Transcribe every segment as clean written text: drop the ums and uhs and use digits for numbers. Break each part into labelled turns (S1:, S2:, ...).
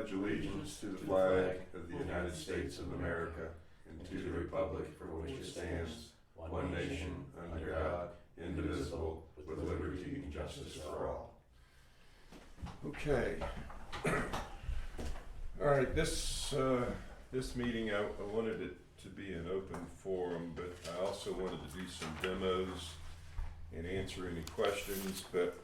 S1: pledge allegiance to the flag of the United States of America and to the republic for which it stands, one nation, under God, indivisible, with liberty and justice for all. Okay. All right, this meeting, I wanted it to be an open forum, but I also wanted to do some demos and answer any questions. But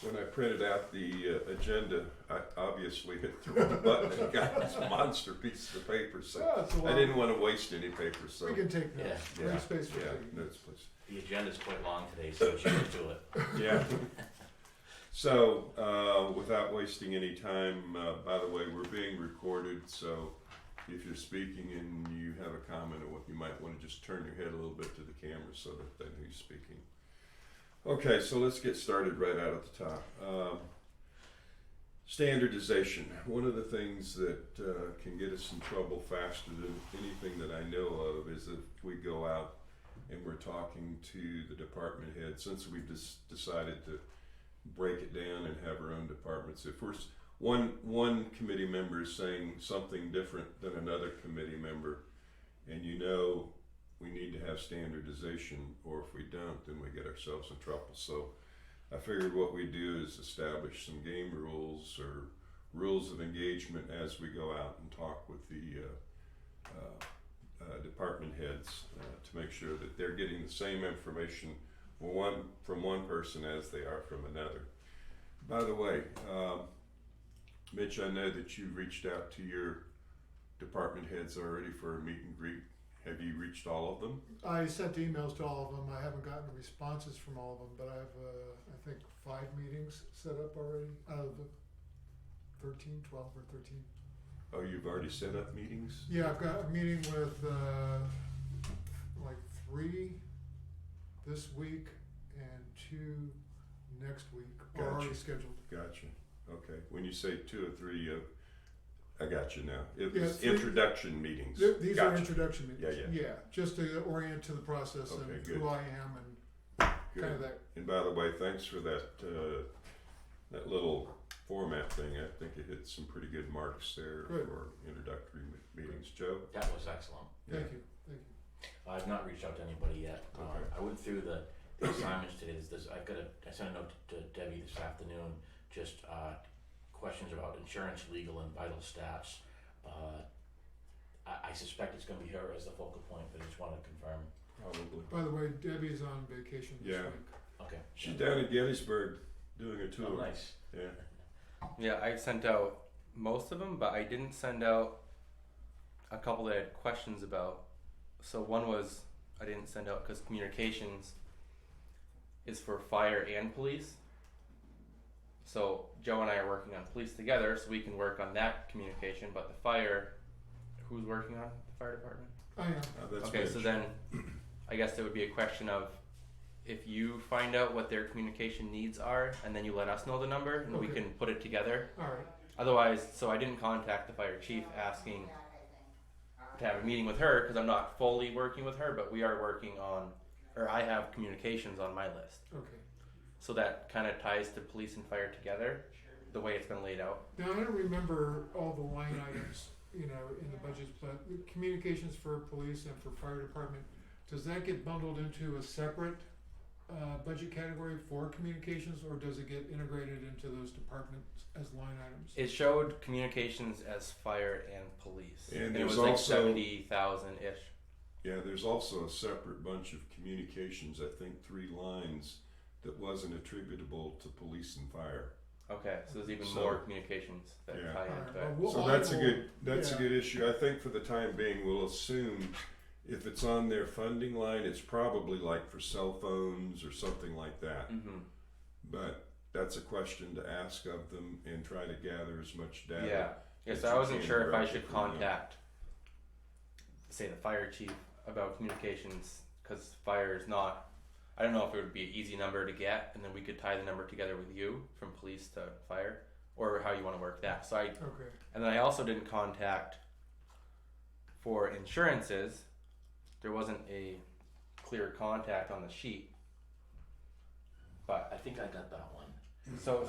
S1: when I printed out the agenda, I obviously hit the wrong button and got this monster piece of paper, so I didn't want to waste any paper. So
S2: we can take notes.
S1: Yeah,
S2: Space for
S1: notes, please.
S3: The agenda's quite long today, so we should just do it.
S1: Yeah. So, without wasting any time, by the way, we're being recorded, so if you're speaking and you have a comment or what, you might want to just turn your head a little bit to the camera so that they know who's speaking. Okay, so let's get started right out at the top. Standardization. One of the things that can get us in trouble faster than anything that I know of is if we go out and we're talking to the department head, since we've just decided to break it down and have our own departments. If we're one committee member is saying something different than another committee member, and you know we need to have standardization, or if we don't, then we get ourselves in trouble. So I figured what we do is establish some game rules or rules of engagement as we go out and talk with the department heads to make sure that they're getting the same information from one person as they are from another. By the way, Mitch, I know that you reached out to your department heads already for a meet and greet. Have you reached all of them?
S2: I sent emails to all of them. I haven't gotten responses from all of them, but I have, I think, 5 meetings set up already out of the 12 or 13.
S1: Oh, you've already set up meetings?
S2: Yeah, I've got a meeting with like 3 this week and 2 next week are already scheduled.
S1: Gotcha. Okay. When you say 2 or 3, I got you now. It
S2: Yeah,
S1: was
S2: 3
S1: introduction meetings.
S2: These
S1: Gotcha.
S2: are introduction meetings.
S1: Yeah.
S2: Just to orient to the process
S1: Okay,
S2: and
S1: good.
S2: who I am and
S1: Good.
S2: kind of that.
S1: And by the way, thanks for that little format thing. I think it hit some pretty good marks there
S2: Good.
S1: for introductory meetings. Joe?
S3: That was excellent.
S2: Thank you.
S3: I've not reached out to anybody yet.
S1: Okay.
S3: I went through the assignments today. I sent a note to Debbie this afternoon, just questions about insurance, legal, and vital stats. I suspect it's going to be her as the focal point, but I just want to confirm.
S1: Probably.
S2: By the way, Debbie's on vacation this
S1: Yeah.
S2: week.
S3: Okay.
S1: She's down in Gettysburg doing a tour.
S3: Oh, nice.
S1: Yeah.
S4: Yeah, I sent out most of them, but I didn't send out a couple that I had questions about. So one was I didn't send out because communications is for fire and police. So Joe and I are working on police together, so we can work on that communication. But the fire, who's working on the fire department?
S2: I am.
S1: That's
S4: Okay,
S1: Mitch.
S4: so then I guess it would be a question of if you find out what their communication needs are, and then you let us know the number, and we
S2: Okay.
S4: can put it together.
S2: All right.
S4: Otherwise, so I didn't contact the fire chief asking to have a meeting with her because I'm not fully working with her, but we are working on, or I have communications on my list.
S2: Okay.
S4: So that kind of ties to police and fire together, the way it's been laid out.
S2: Now, I don't remember all the line items, in the budgets, but the communications for police and for fire department, does that get bundled into a separate budget category for communications, or does it get integrated into those departments as line items?
S4: It showed communications as fire and police.
S1: And
S4: it
S1: there's
S4: was like
S1: also-
S4: 70,000-ish.
S1: Yeah, there's also a separate bunch of communications, I think 3 lines, that wasn't attributable to police and fire.
S4: Okay, so there's even
S1: So-
S4: more communications that
S1: Yeah.
S4: tie
S2: Alright,
S4: into
S2: well,
S4: it.
S2: we'll-
S1: So
S2: I
S1: that's a
S2: will-
S1: good
S2: yeah.
S1: issue. I think for the time being, we'll assume if it's on their funding line, it's probably like for cell phones or something like that.
S4: Mm-hmm.
S1: But that's a question to ask of them and try to gather as much data.
S4: Yeah. Yeah,
S1: that
S4: so I
S1: you
S4: wasn't
S1: can
S4: sure if I
S1: directly
S4: should
S1: from them.
S4: contact, say, the fire chief about communications, because fire is not, I don't know if it would be an easy number to get, and then we could tie the number together with you from police to fire, or how you want to work that. So
S2: Okay.
S4: and then I also didn't contact for insurances. There wasn't a clear contact on the sheet. But
S3: I think I got that one.
S4: so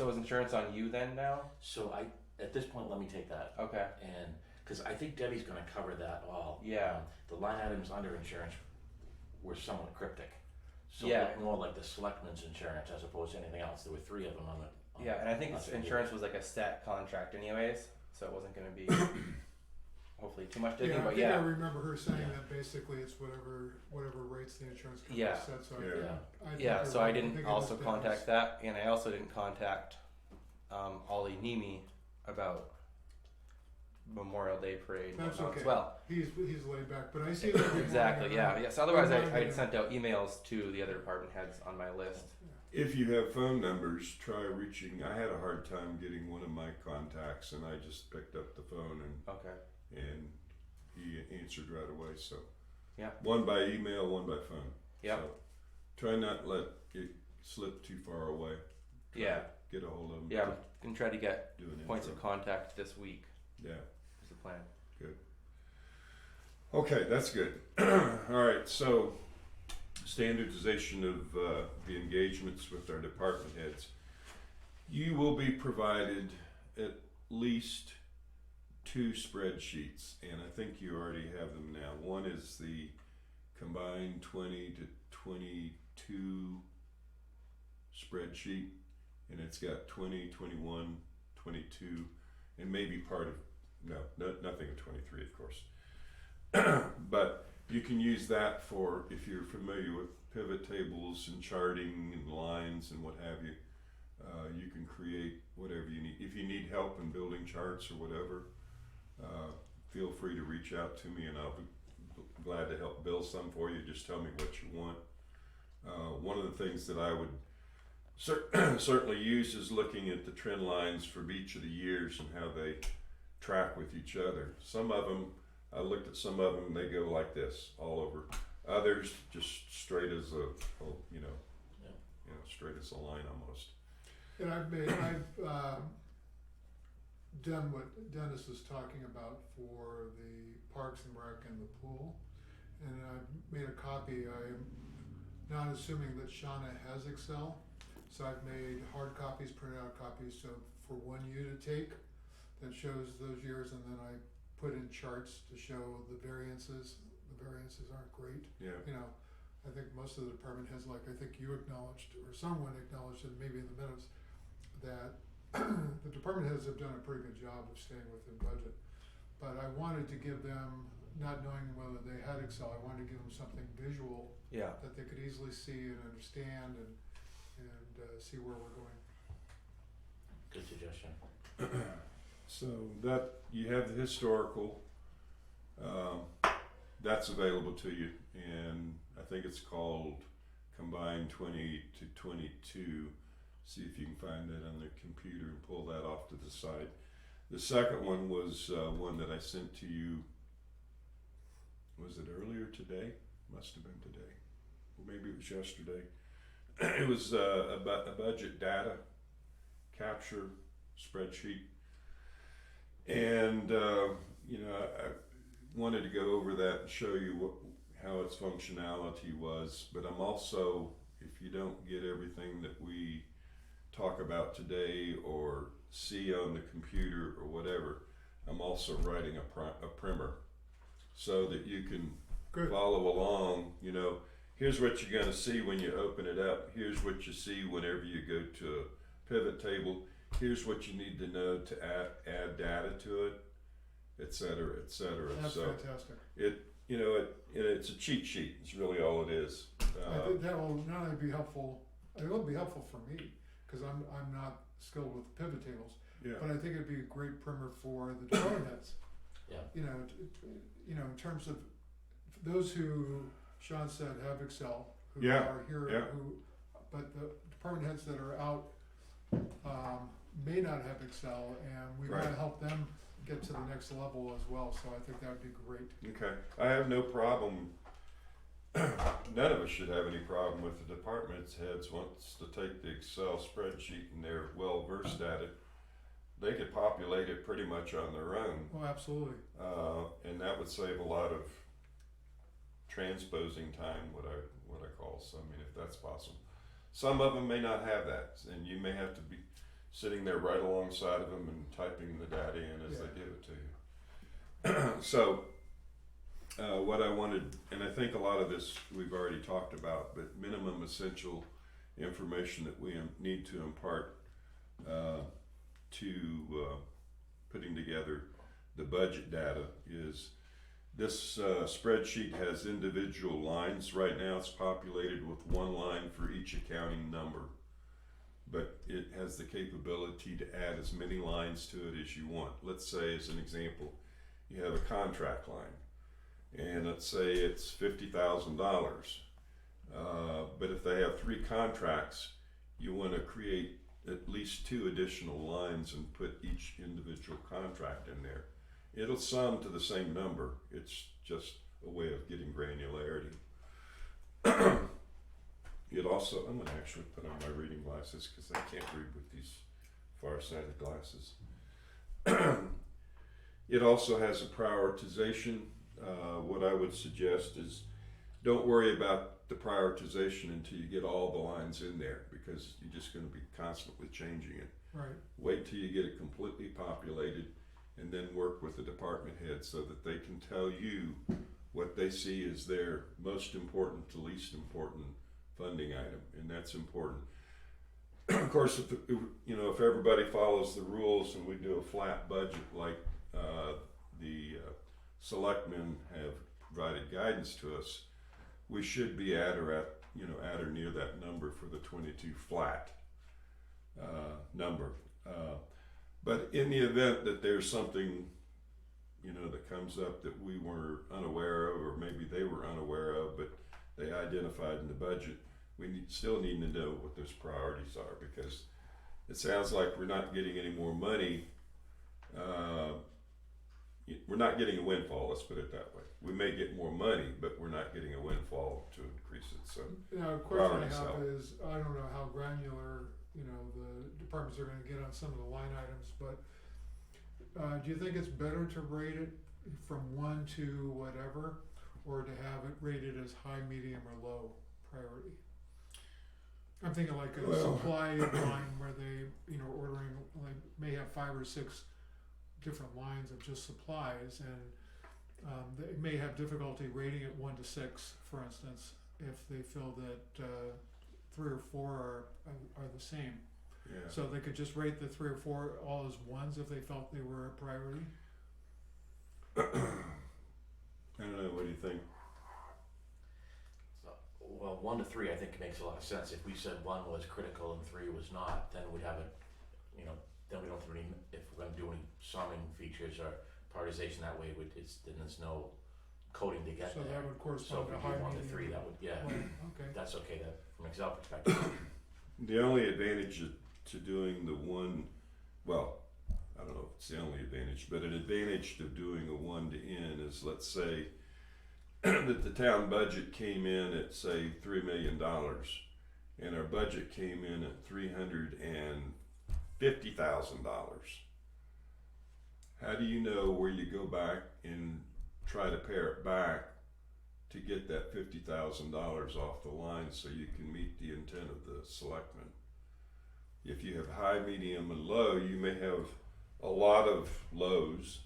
S4: is insurance on you then now?
S3: So at this point, let me take that.
S4: Okay.
S3: And, cause I think Debbie's gonna cover that all.
S4: Yeah.
S3: The line items under insurance were somewhat cryptic. So
S4: Yeah.
S3: it looked more like the selectmen's insurance as opposed to anything else. There were 3 of them on the.
S4: Yeah, and I think
S3: last
S4: insurance was like a set contract anyways, so it wasn't gonna be hopefully too much digging,
S2: Yeah, I
S4: but
S2: think I
S4: yeah.
S2: remember her saying
S3: Yeah.
S2: that basically it's whatever rates the insurance company
S4: Yeah.
S2: sets, so I
S1: Yeah.
S2: think-
S3: Yeah.
S2: I think
S4: Yeah,
S2: you're
S4: so
S2: right.
S4: I
S2: think
S4: didn't
S2: it
S4: also
S2: was
S4: contact that, and I also didn't contact Ollie Nemi about Memorial Day parade
S2: That's
S4: whatnot
S2: okay.
S4: as well.
S2: He's laid back, but I see that. every
S4: Exactly,
S2: morning
S4: yeah.
S2: around-
S4: Yes. Otherwise, I
S2: reminded
S4: had
S2: him.
S4: sent out emails to the other department heads on my list.
S1: If you have phone numbers, try reaching. I had a hard time getting one of my contacts, and I just picked up the phone
S4: Okay.
S1: and he answered right away. So,
S4: Yeah.
S1: one by email, one by phone.
S4: Yep.
S1: So, try not to let it slip too far away. Try
S4: Yeah.
S1: to get a hold of them.
S4: Yeah, I'm gonna try to get
S1: Do an
S4: points of
S1: intro.
S4: contact this week.
S1: Yeah.
S4: Is the plan.
S1: Okay, that's good. All right, so standardization of the engagements with our department heads. You will be provided at least 2 spreadsheets, and I think you already have them now. One is the combined 20 to 22 spreadsheet, and it's got 20, 21, 22, and maybe part of, nothing of 23, of course. But you can use that for, if you're familiar with pivot tables and charting and lines and what have you, you can create whatever you need. If you need help in building charts or whatever, feel free to reach out to me and I'll be glad to help build some for you. Just tell me what you want. One of the things that I would certainly use is looking at the trend lines for each of the years and how they track with each other. Some of them, I looked at some of them, they go like this all over. Others just straight as a, straight as a line almost.
S2: And I've done what Dennis is talking about for the Parks and Rec and the pool, and I've made a copy. I'm not assuming that Shauna has Excel, so I've made hard copies, printed out copies, so for one you to take that shows those years, and then I put in charts to show the variances. The variances aren't great.
S1: Yeah.
S2: I think most of the department heads, like I think you acknowledged, or someone acknowledged it maybe in the minutes, that the department heads have done a pretty good job of staying within budget. But I wanted to give them, not knowing whether they had Excel, I wanted to give them something visual
S4: Yeah.
S2: that they could easily see and understand and see where we're going.
S3: Good suggestion.
S1: So that you have the historical, that's available to you, and I think it's called combined 20 to 22. See if you can find that on the computer and pull that off to the side. The second one was one that I sent to you. Was it earlier today? Must have been today, or maybe it was yesterday. It was a budget data capture spreadsheet. And I wanted to go over that and show you how its functionality was. But I'm also, if you don't get everything that we talk about today or see on the computer or whatever, I'm also writing a primer so that you can
S2: Good.
S1: follow along. Here's what you're going to see when you open it up. Here's what you see whenever you go to a pivot table. Here's what you need to know to add data to it, et cetera, et cetera.
S2: That's
S1: So
S2: fantastic.
S1: it's a cheat sheet. It's really all it is.
S2: I think that will not only be helpful, it will be helpful for me, because I'm not skilled with pivot tables,
S1: Yeah.
S2: but I think it'd be a great primer for the department heads.
S3: Yeah.
S2: In terms of those who Sean said have Excel, who
S1: Yeah,
S2: are here,
S1: yeah.
S2: but the department heads that are out may not have Excel, and we want to
S1: Right.
S2: help them get to the next level as well. So I think that would be great.
S1: Okay. I have no problem. None of us should have any problem with the department's heads wants to take the Excel spreadsheet and they're well versed at it. They could populate it pretty much on their own,
S2: Oh, absolutely.
S1: and that would save a lot of transposing time. What I call. So I mean, if that's possible, some of them may not have that, and you may have to sitting there right alongside of them and typing the data in as they
S2: Yeah.
S1: give it to you. So, what I wanted, and I think a lot of this we've already talked about, but minimum essential information that we need to impart to putting together the budget data is this spreadsheet has individual lines. Right now it's populated with one line for each accounting number, but it has the capability to add as many lines to it as you want. Let's say, as an example, you have a contract line, and let's say it's $50,000. But if they have 3 contracts, you want to create at least 2 additional lines and put each individual contract in there. It'll sum to the same number. It's just a way of getting granularity. It also, I'm going to actually put on my reading glasses because I can't read with these far-sighted glasses. It also has a prioritization. What I would suggest is don't worry about the prioritization until you get all the lines in there, because you're just going to be constantly changing it.
S2: Right.
S1: Wait till you get it completely populated, and then work with the department head so that they can tell you what they see as their most important to least important funding item, and that's important. Of course, if everybody follows the rules and we do a flat budget like the selectmen have provided guidance to us, we should be at or near that number for the 22 flat number. But in the event that there's something, that comes up that we were unaware of, or maybe they were unaware of, but they identified in the budget, we still need to know what those priorities are, because it sounds like we're not getting any more money. We're not getting a windfall, let's put it that way. We may get more money, but we're not getting a windfall to increase it. So
S2: Now, a question I
S1: priorities
S2: have
S1: help.
S2: is, I don't know how granular, the departments are gonna get on some of the line items, but do you think it's better to rate it from 1 to whatever, or to have it rated as high, medium, or low priority? I'm thinking like a
S1: Well-
S2: supply line where they, ordering, like, may have 5 or 6 different lines of just supplies, and they may have difficulty rating it 1 to 6, for instance, if they feel that 3 or 4 are the same.
S1: Yeah.
S2: So they could just rate the 3 or 4 all as 1s if they felt they were a priority.
S1: I don't know. What do you think?
S3: Well, 1 to 3 I think makes a lot of sense. If we said 1 was critical and 3 was not, then we'd have then we don't have any, if we're gonna do any summing features or prioritization that way, then there's no coding to get
S2: So
S3: there.
S2: that would
S3: So
S2: correspond
S3: if
S2: to
S3: we
S2: high,
S3: do 1 to
S2: medium,
S3: 3, that would, yeah,
S2: low. Okay.
S3: that's okay from Excel perspective.
S1: The only advantage to doing the one, well, I don't know if it's the only advantage, but an advantage to doing a 1 to N is, let's say that the town budget came in at, say, $3 million, and our budget came in at $350,000. How do you know where you go back and try to pare it back to get that $50,000 off the line so you can meet the intent of the selectmen? If you have high, medium, and low, you may have a lot of lows,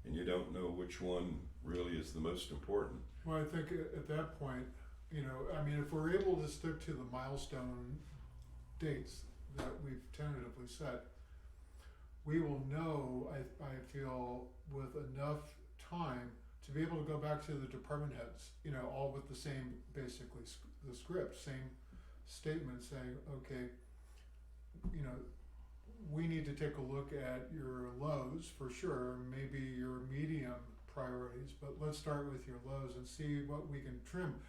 S1: and you don't know which one really is the most important.
S2: Well, I think at that point, if we're able to stick to the milestone dates that we've tentatively set, we will know, I feel, with enough time to be able to go back to the department heads, all with the same, basically, the script, same statement saying, okay, we need to take a look at your lows for sure, maybe your medium priorities, but let's start with your lows and see what we can trim.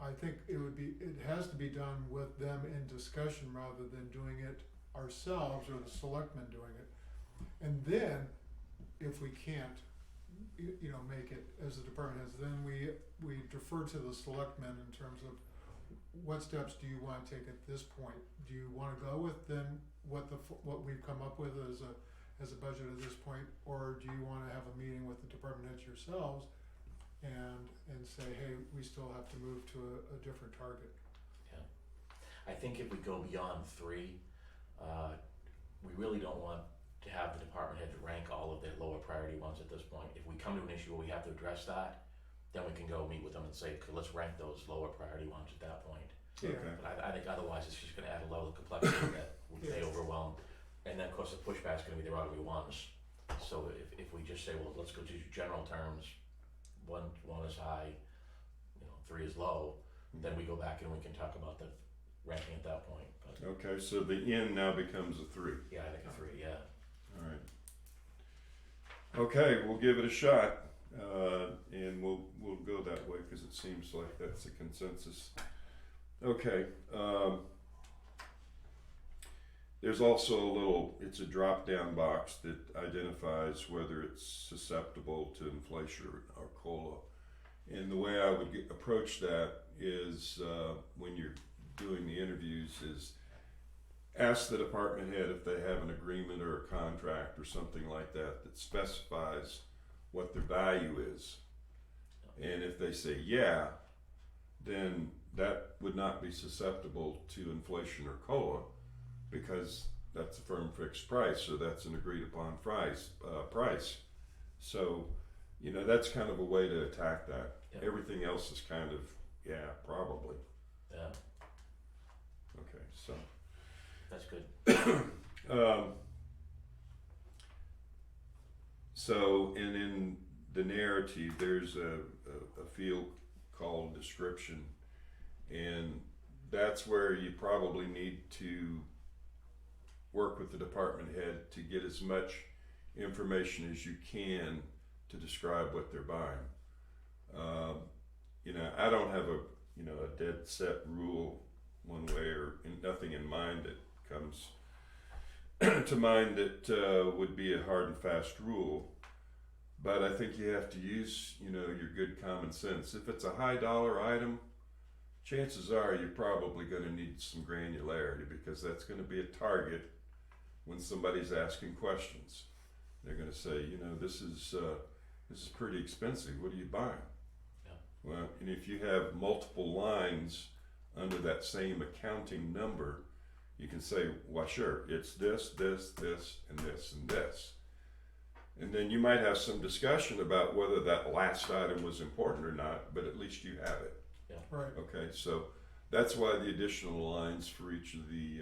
S2: I think it has to be done with them in discussion rather than doing it ourselves or the selectmen doing it. And then, if we can't, make it as the department heads, then we defer to the selectmen in terms of what steps do you want to take at this point? Do you want to go with then what we've come up with as a budget at this point, or do you want to have a meeting with the department heads yourselves and say, hey, we still have to move to a different target?
S3: I think if we go beyond 3, we really don't want to have the department heads rank all of their lower priority ones at this point. If we come to an issue where we have to address that, then we can go meet with them and say, okay, let's rank those lower priority ones at that point.
S2: Yeah.
S1: Okay.
S3: But I think otherwise it's just gonna add a level of complexity that they overwhelm. And then of course the pushback's gonna be there ought to be ones. So if we just say, well, let's go to general terms, one is high, 3 is low, then we go back and we can talk about the ranking at that point. But
S1: Okay, so the N now becomes a 3.
S3: yeah, I think a 3, yeah.
S1: Alright. Okay, we'll give it a shot, and we'll go that way, cause it seems like that's a consensus. Okay, there's also it's a drop-down box that identifies whether it's susceptible to inflation or COLA. And the way I would approach that is, when you're doing the interviews, is ask the department head if they have an agreement or a contract or something like that that specifies what their value is. And if they say yeah, then that would not be susceptible to inflation or COLA, because that's a firm fixed price, so that's an agreed upon price. So, that's kind of a way to attack that.
S3: Yeah.
S1: Everything else is kind of, yeah, probably.
S3: Yeah,
S1: Okay, so.
S3: that's good.
S1: So, and in the narrative, there's a field called description, and that's where you probably need to work with the department head to get as much information as you can to describe what they're buying. I don't have a dead set rule one way or nothing in mind that comes to mind that would be a hard and fast rule, but I think you have to use your good common sense. If it's a high dollar item, chances are you're probably going to need some granularity, because that's going to be a target when somebody's asking questions. They're going to say, this is pretty expensive. What are you buying?
S3: Yeah.
S1: Well, and if you have multiple lines under that same accounting number, you can say, well, sure, it's this, this, this, and this, and this. And then you might have some discussion about whether that last item was important or not, but at least you have it.
S2: Right.
S1: Okay, so that's why the additional lines for each of the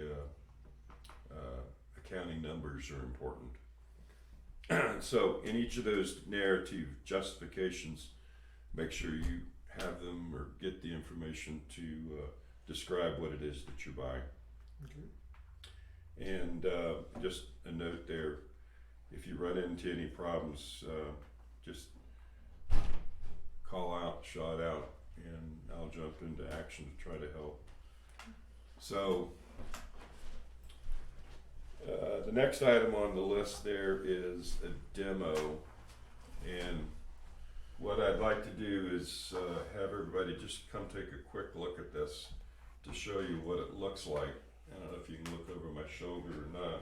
S1: accounting numbers are important. So in each of those narrative justifications, make sure you have them or get the information to describe what it is that you're buying.
S2: Okay.
S1: And just a note there, if you run into any problems, just call out, shout out, and I'll jump into action to try to help. So the next item on the list there is a demo, and what I'd like to do is have everybody just come take a quick look at this to show you what it looks like. I don't know if you can look over my shoulder or not.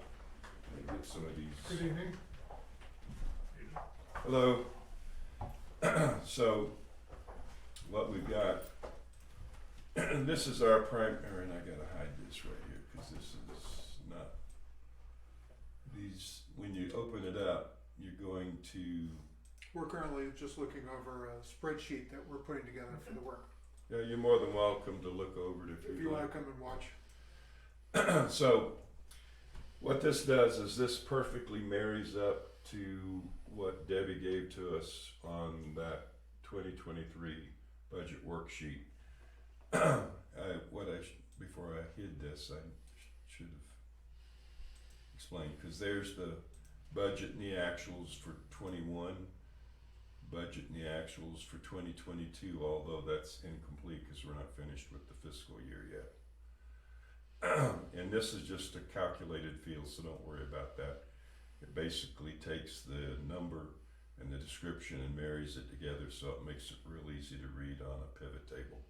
S1: Let me get some of these.
S2: Good evening.
S1: Hello. So what we've got, this is our primary, and I gotta hide this right here because this is not, when you open it up, you're going to,
S2: We're currently just looking over a spreadsheet that we're putting together for the work.
S1: yeah, you're more than welcome to look over it
S2: If you want to come and watch.
S1: So what this does is this perfectly marries up to what Debbie gave to us on that 2023 budget worksheet. Before I hid this, I should have explained, because there's the budget and the actuals for 21, budget and the actuals for 2022, although that's incomplete because we're not finished with the fiscal year yet. And this is just a calculated field, so don't worry about that. It basically takes the number and the description and marries it together, so it makes it real easy to read on a pivot table.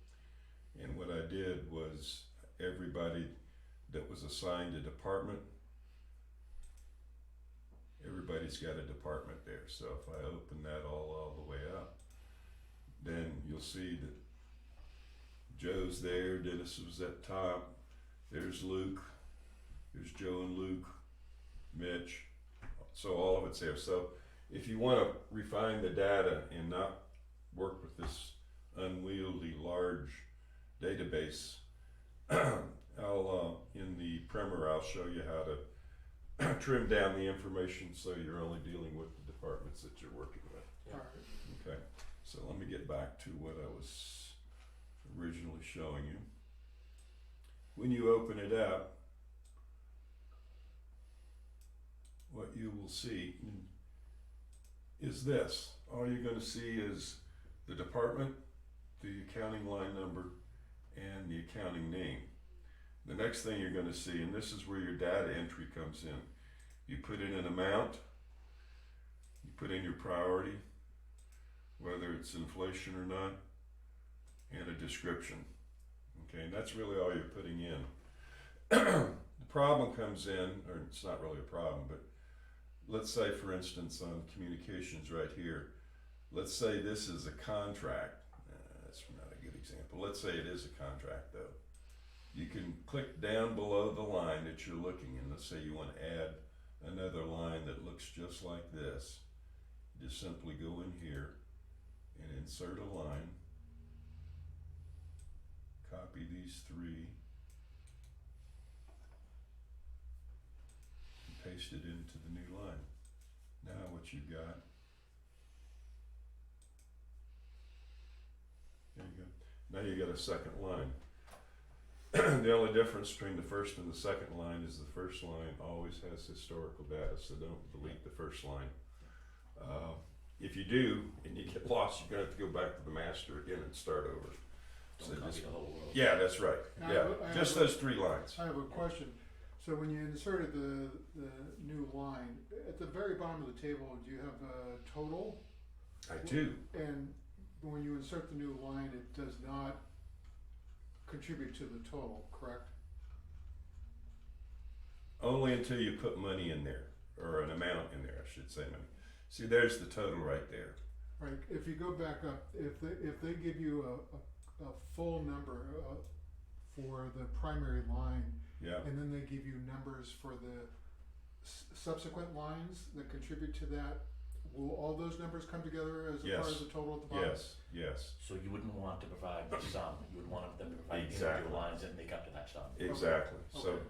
S1: And what I did was, everybody that was assigned a department, everybody's got a department there. So if I open that all the way up, then you'll see that Joe's there, Dennis was at top, there's Luke, there's Joe and Luke, Mitch, so all of it's there. So if you wanna refine the data and not work with this unwieldy large database, I'll, in the primer, I'll show you how to trim down the information so you're only dealing with the departments that you're working with.
S3: Yeah.
S2: Alright,
S1: Okay, so let me get back to what I was originally showing you. When you open it up, what you will see is this. All you're gonna see is the department, the accounting line number, and the accounting name. The next thing you're gonna see, and this is where your data entry comes in. You put in an amount, you put in your priority, whether it's inflation or not, and a description. Okay, and that's really all you're putting in. The problem comes in, or it's not really a problem, but let's say for instance on communications right here, let's say this is a contract. That's not a good example. Let's say it is a contract though. You can click down below the line that you're looking in. Let's say you want to add another line that looks just like this. Just simply go in here and insert a line. Copy these three. And paste it into the new line. Now what you've got. There you go. Now you got a second line. The only difference between the first and the second line is the first line always has historical data, so don't delete the first line. If you do, and you get lost, you're gonna have to go back to the master again and start over.
S3: Don't
S1: So
S3: copy
S1: just-
S3: the whole world.
S1: Yeah, that's right,
S2: Now,
S1: yeah,
S2: I
S1: just
S2: have a-
S1: those 3 lines.
S2: I have a question. So when you inserted the new line, at the very bottom of the table, do you have a total?
S1: I do,
S2: And when you insert the new line, it does not contribute to the total, correct?
S1: only until you put money in there, or an amount in there, I should say money. See, there's the total right there.
S2: Right, if you go back up, if they give you a full number for the primary line,
S1: Yeah,
S2: and then they give you numbers for the subsequent lines that contribute to that, will all those numbers come together as a part of
S1: Yes.
S2: the total at the bottom?
S1: yes,
S3: So you wouldn't want to provide the sum, you would want them to provide
S1: Exactly.
S3: individual lines and make up to that sum.
S1: exactly. So
S2: Okay.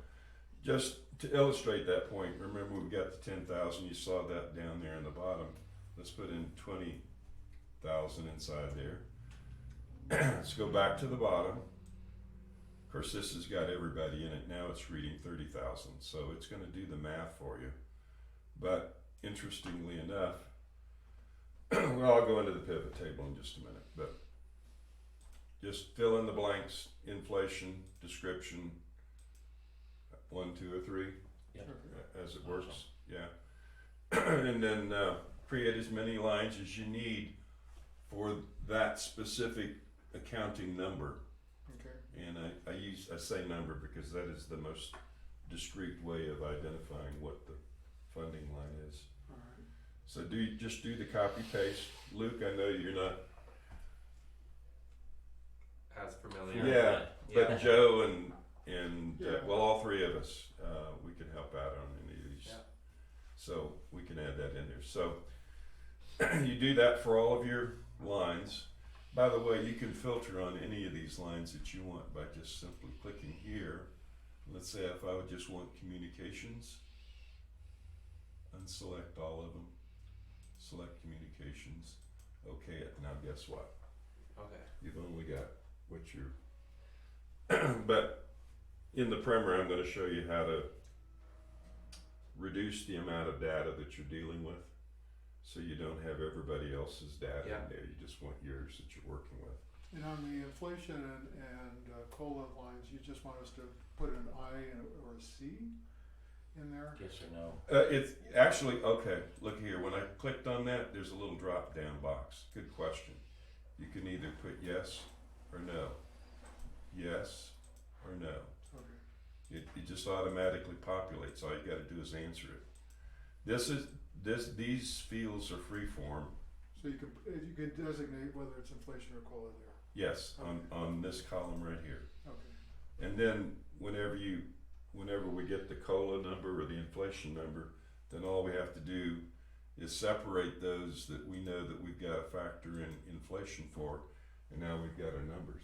S1: just to illustrate that point, remember we've got the 10,000, you saw that down there in the bottom. Let's put in 20,000 inside there. Let's go back to the bottom. Of course, this has got everybody in it. Now it's reading 30,000, so it's gonna do the math for you. But interestingly enough, well, I'll go into the pivot table in just a minute, but just fill in the blanks, inflation, description, 1, 2, or 3,
S3: Yep.
S1: as it works, yeah. And then create as many lines as you need for that specific accounting number.
S2: Okay,
S1: And I say number because that is the most discrete way of identifying what the funding line is.
S2: alright.
S1: So just do the copy paste. Luke, I know you're not,
S4: As familiar.
S1: yeah, but Joe and
S2: Yeah.
S1: well, all 3 of us, we can help out on any of these.
S4: Yeah.
S1: So we can add that in there. So you do that for all of your lines. By the way, you can filter on any of these lines that you want by just simply clicking here. Let's say if I would just want communications, unselect all of them, select communications, okay it. Now guess what?
S4: Okay.
S1: You've only got what you're, but in the primer I'm going to show you how to reduce the amount of data that you're dealing with, so you don't have everybody else's data
S4: Yeah.
S1: in there, you just want yours that you're working with.
S2: And on the inflation and COLA lines, you just want us to put an I or a C in there?
S3: Yes or no?
S1: It's actually, okay, look here, when I clicked on that, there's a little drop down box. Good question. You can either put yes or no. Yes or no.
S2: Okay,
S1: It just automatically populates. All you gotta do is answer it. These fields are free form.
S2: so you can designate whether it's inflation or COLA there,
S1: Yes, on this column right here.
S2: okay,
S1: And then whenever you whenever we get the COLA number or the inflation number, then all we have to do is separate those that we know that we've got to factor in inflation for, and now we've got our numbers.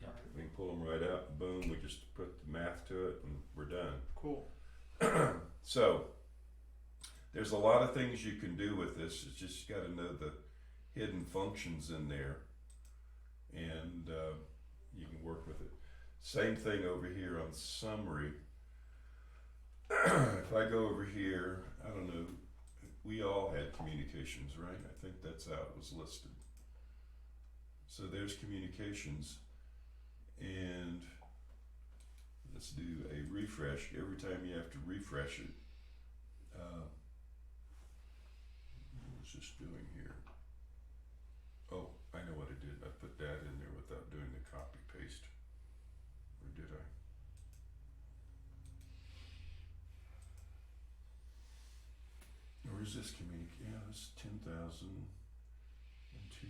S3: Yeah.
S1: We can pull them right out, and boom, we just put the math to it and we're done.
S2: Cool.
S1: So, there's a lot of things you can do with this, it's just you gotta know the hidden functions in there, and you can work with it. Same thing over here on summary. If I go over here, I don't know, we all had communications, right? I think that's how it was listed. So there's communications, and let's do a refresh. Every time you have to refresh it, what was this doing here? Oh, I know what I did. I put that in there without doing the copy paste. Or did I? Or is this yeah, it's 10,000 and two.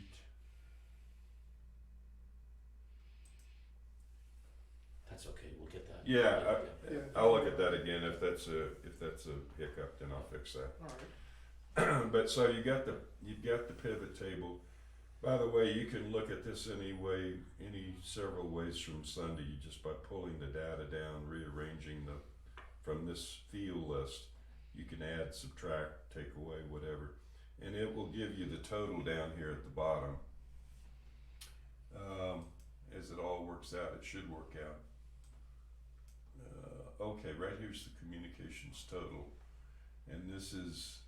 S3: That's okay, we'll get that.
S1: Yeah,
S2: Yeah.
S1: I'll look at that again. If that's a hiccup, then I'll fix that.
S2: Alright,
S1: But so you've got the pivot table. By the way, you can look at this any several ways from Sunday, just by pulling the data down, rearranging from this field list. You can add, subtract, take away, whatever, and it will give you the total down here at the bottom. As it all works out, it should work out. Okay, right here's the communications total, and this is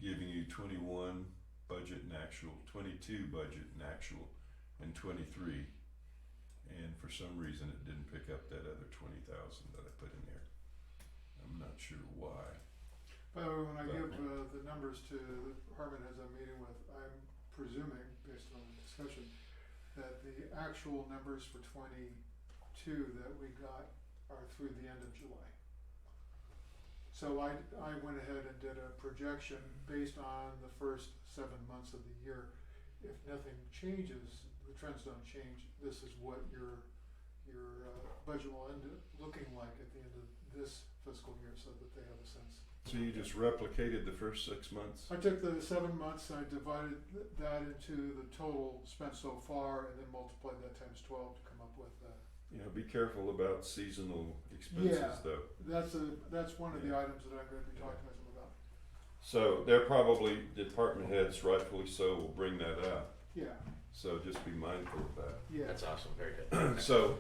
S1: giving you 21 budget and actual, 22 budget and actual, and 23. And for some reason, it didn't pick up that other 20,000 that I put in there. I'm not sure why.
S2: by the way, when I give the numbers to the department heads I'm meeting with, I'm presuming, based on the discussion, that the actual numbers for 22 that we got are through the end of July. So I went ahead and did a projection based on the first 7 months of the year. If nothing changes, the trends don't change, this is what your budget will end up looking like at the end of this fiscal year, so that they have a sense.
S1: So you just replicated the first 6 months?
S2: I took the 7 months and I divided that into the total spent so far, and then multiplied that times 12 to come up with
S1: Yeah, be careful about seasonal expenses though.
S2: that's one of the
S1: Yeah.
S2: items that I'm going to be talking to them about.
S1: So they're probably, department heads rightfully so will bring that up.
S2: Yeah,
S1: So just be mindful of that.
S2: yeah.
S3: That's awesome, very good.
S1: So,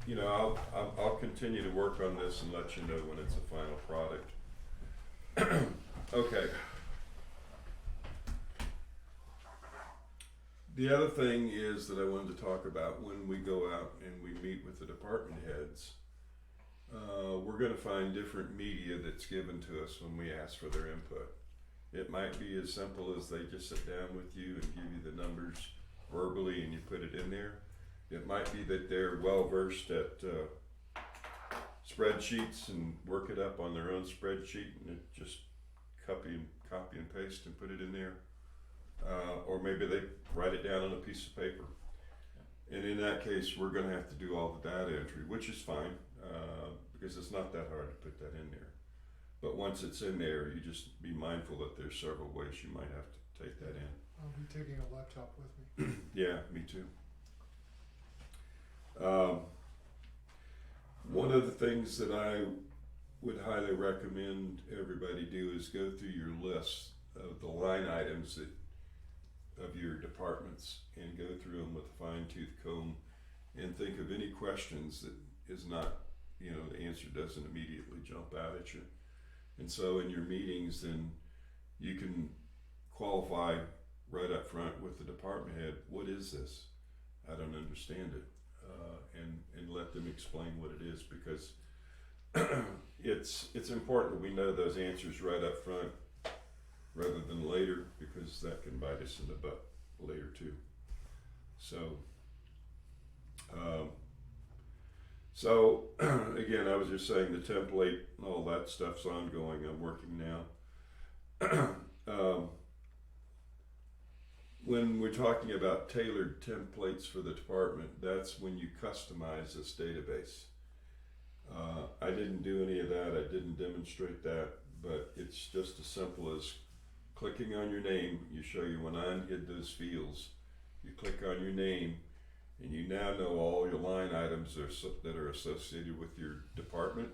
S1: I'll continue to work on this and let you know when it's a final product. Okay. The other thing is that I wanted to talk about when we go out and we meet with the department heads, we're gonna find different media that's given to us when we ask for their input. It might be as simple as they just sit down with you and give you the numbers verbally and you put it in there. It might be that they're well versed at spreadsheets and work it up on their own spreadsheet and it just copy and paste and put it in there. Or maybe they write it down on a piece of paper. And in that case, we're gonna have to do all the data entry, which is fine, because it's not that hard to put that in there. But once it's in there, you just be mindful that there's several ways you might have to take that in.
S2: I'll be taking a laptop with me.
S1: Yeah, me too. One of the things that I would highly recommend everybody do is go through your list of the line items of your departments and go through them with a fine-tooth comb and think of any questions that is not, the answer doesn't immediately jump out at you. And so in your meetings, then you can qualify right up front with the department head, what is this? I don't understand it. And let them explain what it is, because it's important that we know those answers right up front rather than later, because that can bite us in the butt later too. So again, I was just saying the template and all that stuff's ongoing. I'm working now. When we're talking about tailored templates for the department, that's when you customize this database. I didn't do any of that, I didn't demonstrate that, but it's just as simple as clicking on your name. You show you when I unhid those fields, you click on your name, and you now know all your line items that are associated with your department,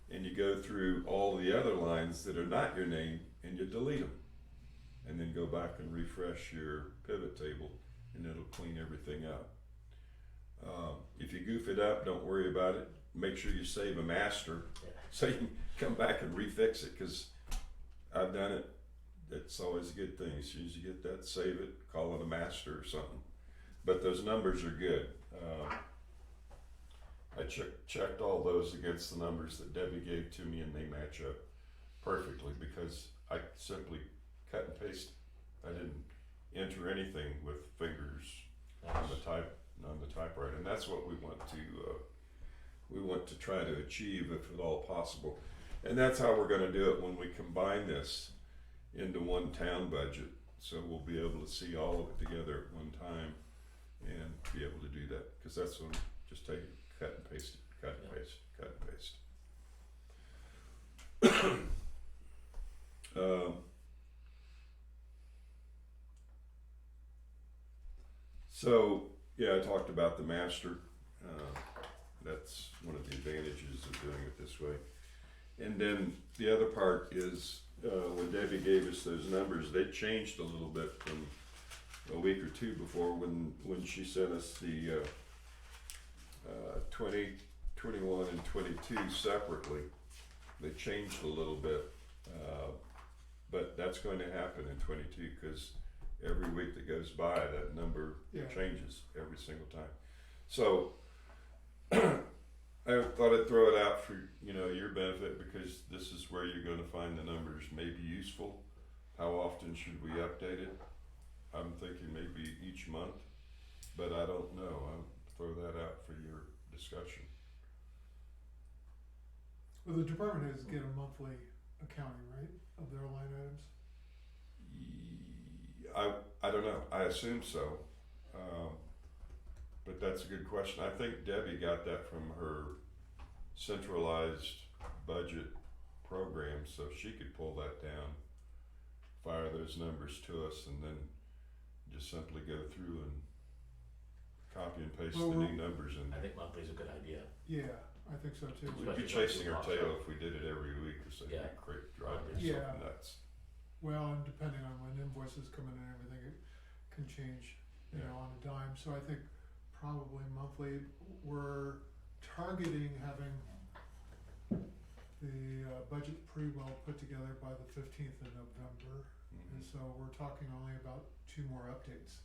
S1: and you go through all the other lines that are not your name, and you delete them, and then go back and refresh your pivot table, and it'll clean everything up. If you goof it up, don't worry about it. Make sure you save a master so you can come back and refix it, because I've done it. It's always a good thing. As soon as you get that, save it, call it a master or something. But those numbers are good. I checked all those against the numbers that Debbie gave to me, and they match up perfectly because I simply cut and paste. I didn't enter anything with fingers on the typewriter, and that's what we want to try to achieve, if at all possible. And that's how we're going to do it when we combine this into one town budget. So we'll be able to see all of it together at one time and be able to do that, because that's when just take it, cut and paste it, cut and paste, cut and paste. So yeah, I talked about the master. That's one of the advantages of doing it this way. And then the other part is when Debbie gave us those numbers, they changed a little bit from a week or two before when she sent us the 20, 21, and 22 separately. They changed a little bit, but that's going to happen in 22 because every week that goes by, that number changes every single time. So I thought I'd throw it out for your benefit, because this is where you're going to find the numbers may be useful. How often should we update it? I'm thinking maybe each month, but I don't know. I'll throw that out for your discussion.
S2: Well, the department heads get a monthly accounting, right, of their line items?
S1: I don't know. I assume so. But that's a good question. I think Debbie got that from her centralized budget program, so she could pull that down, fire those numbers to us, and then just simply go through and copy and paste the new numbers in
S3: I
S1: there.
S3: think monthly is a good idea.
S2: Yeah, I think so too.
S1: We'd be chasing our tail if we did it every week or so. It'd drive yourself nuts.
S2: Well, and depending on when invoices come in and everything, it can change, on a dime. So I think probably monthly. We're targeting having the budget pretty well put together by the 15th of November.
S1: Mm-hmm.
S2: And so we're talking only about 2 more updates.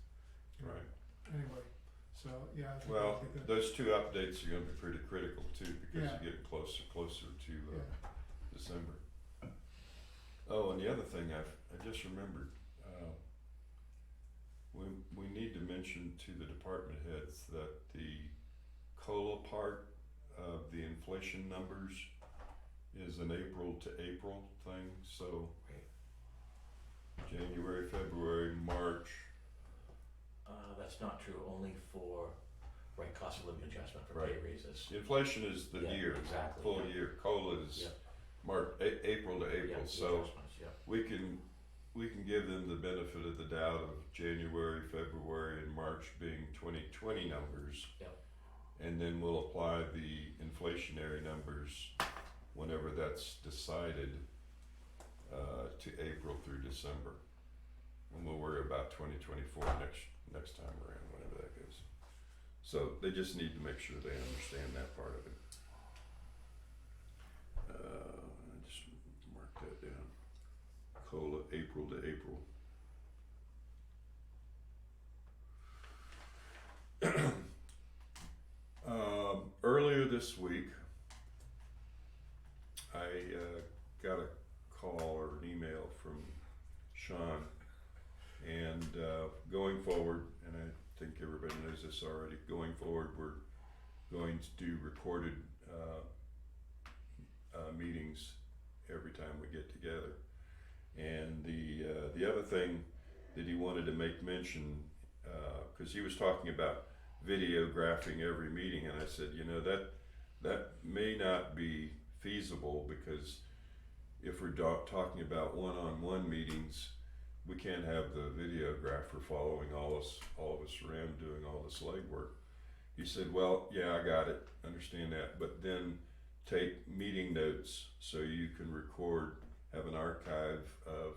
S1: Right.
S2: Anyway, so I think
S1: Well,
S2: that'd be good.
S1: those 2 updates are going to be pretty critical too, because you're getting closer to December. Oh, and the other thing I just remembered, we need to mention to the department heads that the COLA part of the inflation numbers is an April to April thing. So January, February, March.
S3: That's not true, only for cost of living adjustment for pay raises.
S1: Inflation is the year,
S3: exactly,
S1: full year. COLA is March, April to April. So we can give them the benefit of the doubt of January, February, and March being 2020 numbers. And then we'll apply the inflationary numbers whenever that's decided to April through December. And we'll worry about 2024 next time around, whenever that goes. So they just need to make sure they understand that part of it. I just mark that down. COLA April to April. Earlier this week, I got a call or an email from Sean, and going forward, and I think everybody knows this already, going forward we're going to do recorded meetings every time we get together. And the other thing that he wanted to make mention, because he was talking about videographing every meeting, and I said, that may not be feasible because if we're talking about one-on-one meetings, we can't have the videographer following all of us around doing all this legwork. He said, well, yeah, I got it, understand that, but then take meeting notes so you can record, have an archive of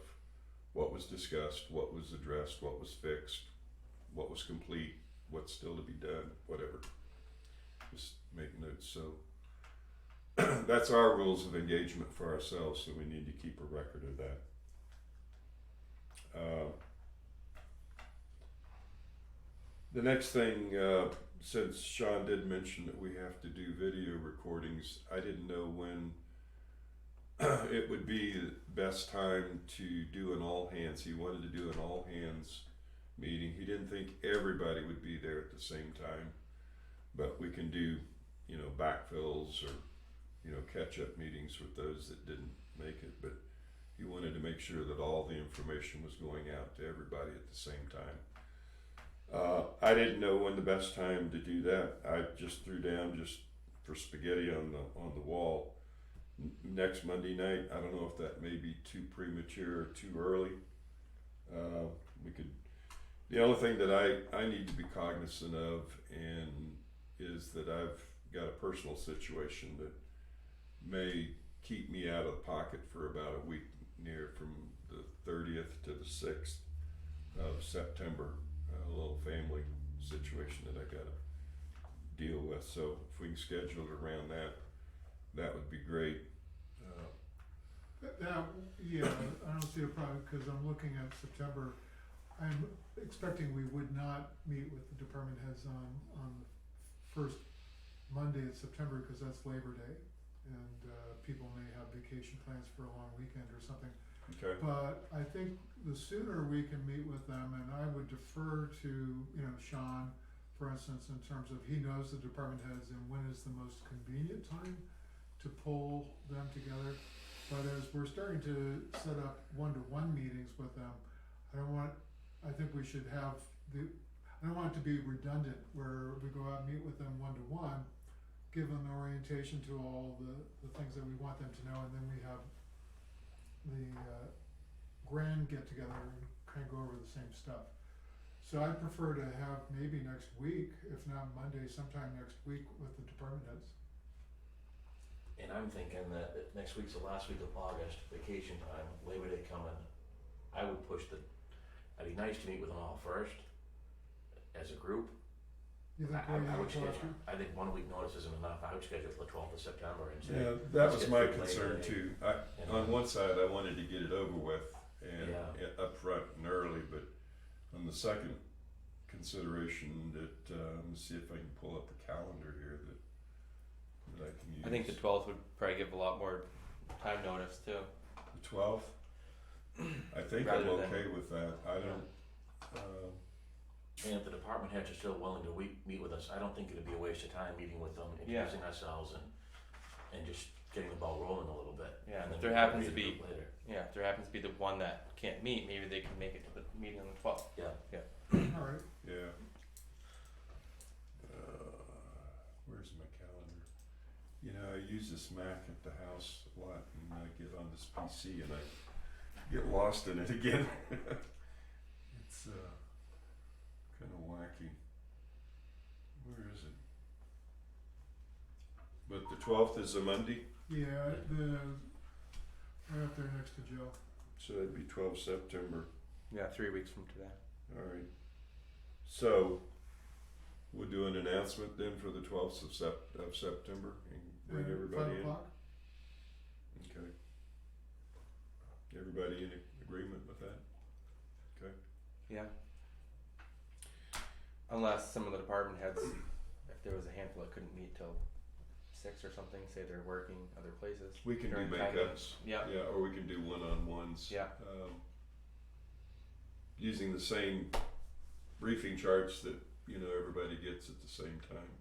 S1: what was discussed, what was addressed, what was fixed, what was complete, what's still to be done, whatever. Just make notes. So that's our rules of engagement for ourselves, so we need to keep a record of that. The next thing, since Sean did mention that we have to do video recordings, I didn't know when it would be the best time to do an all hands. He wanted to do an all hands meeting. He didn't think everybody would be there at the same time, but we can do, backfills or, catch up meetings with those that didn't make it. But he wanted to make sure that all the information was going out to everybody at the same time. I didn't know when the best time to do that. I just threw down just for spaghetti on the wall. Next Monday night. I don't know if that may be too premature or too early. We could. The only thing that I need to be cognizant of and is that I've got a personal situation that may keep me out of the pocket for about a week, near from the 30th to the 6th of September. A little family situation that I gotta deal with. So if we can schedule it around that, that would be great.
S2: Now, yeah, I don't see a problem, cause I'm looking at September. I'm expecting we would not meet with the department heads on the first Monday of September, cause that's Labor Day. And, people may have vacation plans for a long weekend or something.
S1: Okay.
S2: But I think the sooner we can meet with them, and I would defer to, Sean, for instance, in terms of he knows the department heads and when is the most convenient time to pull them together. But as we're starting to set up one-to-one meetings with them, I think we should have I don't want it to be redundant where we go out and meet with them one-to-one, give them the orientation to all the things that we want them to know, and then we have the grand get together and kind of go over the same stuff. So I'd prefer to have maybe next week, if not Monday, sometime next week with the department heads.
S3: And I'm thinking that next week's the last week of August, vacation time, Labor Day coming. I would push it'd be nice to meet with them all first, as a group.
S2: You think
S3: I would schedule, I think 1 week notice isn't enough. I would schedule it for the 12th of September and say,
S1: Yeah, that
S3: let's
S1: was
S3: get
S1: my
S3: through
S1: concern
S3: Labor Day.
S1: too.
S3: You know.
S1: On one side, I wanted to get it over with and
S3: Yeah.
S1: up front and early, but on the second consideration that, let me see if I can pull up the calendar here that I can use.
S4: I think the 12th would probably give a lot more time notice too.
S1: The 12th? I think I'm
S4: Rather than-
S1: okay with that. I don't,
S3: And if the department heads are still willing to meet with us, I don't think it'd be a waste of time meeting with them, introducing ourselves and just getting the ball rolling a little bit.
S4: Yeah,
S3: And
S4: if
S3: then
S4: there
S3: we can
S4: happens to
S3: regroup
S4: be-
S3: later.
S4: Yeah, if there happens to be the one that can't meet, maybe they can make it to the meeting on the 12th.
S2: Alright,
S1: yeah. Where's my calendar? I use this Mac at the house a lot and I get on this PC and I get lost in it again. It's kind of wacky. Where is it? But the 12th is a Monday,
S2: yeah, right up there next to Joe.
S1: so it'd be 12 September.
S4: Yeah, 3 weeks from today.
S1: Alright. So, we'll do an announcement then for the 12th of September and bring everybody
S2: 5
S1: in.
S2: o'clock?
S1: Okay. Everybody in agreement with that?
S4: Yeah. Unless some of the department heads, if there was a handful that couldn't meet till 6 or something, say they're working other places.
S1: We can do
S4: during time.
S1: makeups.
S4: Yeah.
S1: Yeah, or we can do one-on-ones.
S4: Yeah.
S1: Using the same briefing charts that, everybody gets at the same time.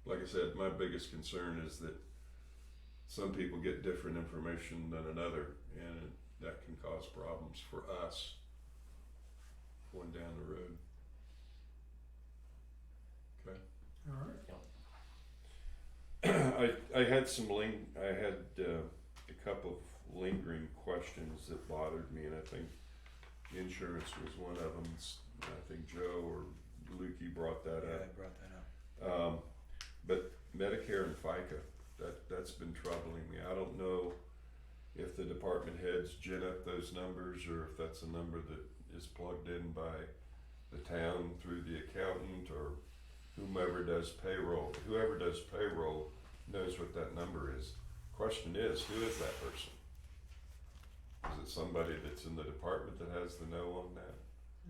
S1: Like I said, my biggest concern is that some people get different information than another, and that can cause problems for us going down the road. Okay.
S2: Alright,
S1: I had a couple of lingering questions that bothered me, and I think insurance was one of them. I think Joe or Lukey brought that
S4: Yeah,
S1: up.
S4: I brought that up.
S1: But Medicare and FICA, that's been troubling me. I don't know if the department heads gin up those numbers or if that's a number that is plugged in by the town through the accountant or whoever does payroll. Whoever does payroll knows what that number is. Question is, who is that person? Is it somebody that's in the department that has the know on that?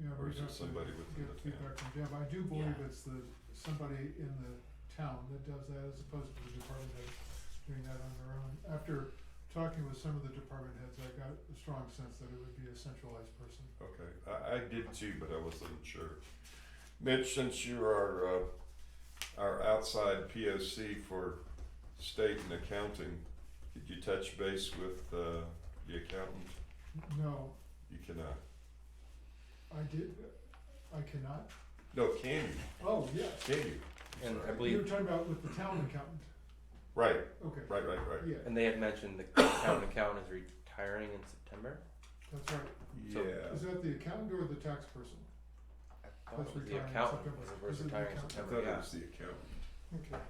S2: Yeah,
S1: Or
S2: we'd
S1: is it
S2: have to
S1: somebody within
S2: get
S1: the
S2: feedback from Deb. I do believe
S3: Yeah.
S2: it's somebody in the town that does that as opposed to the department heads doing that on their own. After talking with some of the department heads, I got a strong sense that it would be a centralized person.
S1: Okay, I did too, but I wasn't sure. Mitch, since you are our outside POC for state and accounting, did you touch base with the accountant?
S2: No,
S1: You cannot.
S2: I cannot.
S1: No, can you?
S2: Oh, yes.
S1: Can you?
S4: And I
S2: You were
S4: believe,
S2: talking about with the town accountant.
S1: Right,
S2: Okay,
S1: right.
S2: yeah,
S4: and they had mentioned the town accountant is retiring in September.
S2: that's right.
S4: So-
S1: Yeah.
S2: Is that the accountant or the tax person?
S4: I thought
S2: That's
S4: it was the
S2: retiring in
S4: accountant
S2: September.
S4: was
S2: Is it the
S4: retiring in
S2: accountant?
S1: I
S4: September,
S1: thought it
S4: yeah.
S1: was the accountant.
S2: Okay,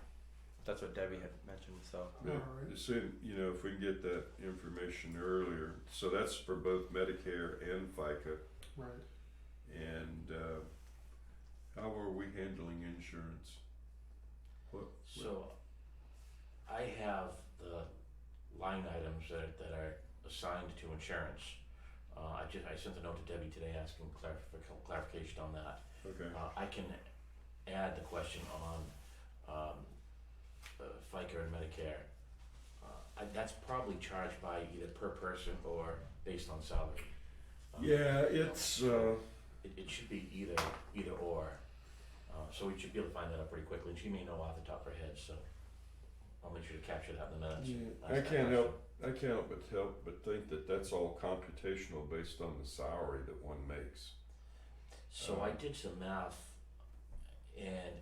S4: That's what Debbie had mentioned, so.
S1: But
S2: Alright.
S1: as soon, if we can get that information earlier, so that's for both Medicare and FICA.
S2: right.
S1: And how are we handling insurance?
S3: So I have the line items that are assigned to insurance. I sent a note to Debbie today asking clarification on that.
S1: Okay.
S3: I can add the question on FICA and Medicare. That's probably charged by either per person or based on salary.
S1: Yeah, it's
S3: It should be either or. So we should be able to find that out pretty quickly, and she may know off the top of her head, so I'll make sure to capture that in the minutes.
S1: yeah,
S3: Ask
S1: I
S3: that
S1: can't
S3: question.
S1: help but think that that's all computational based on the salary that one makes.
S3: So I did some math and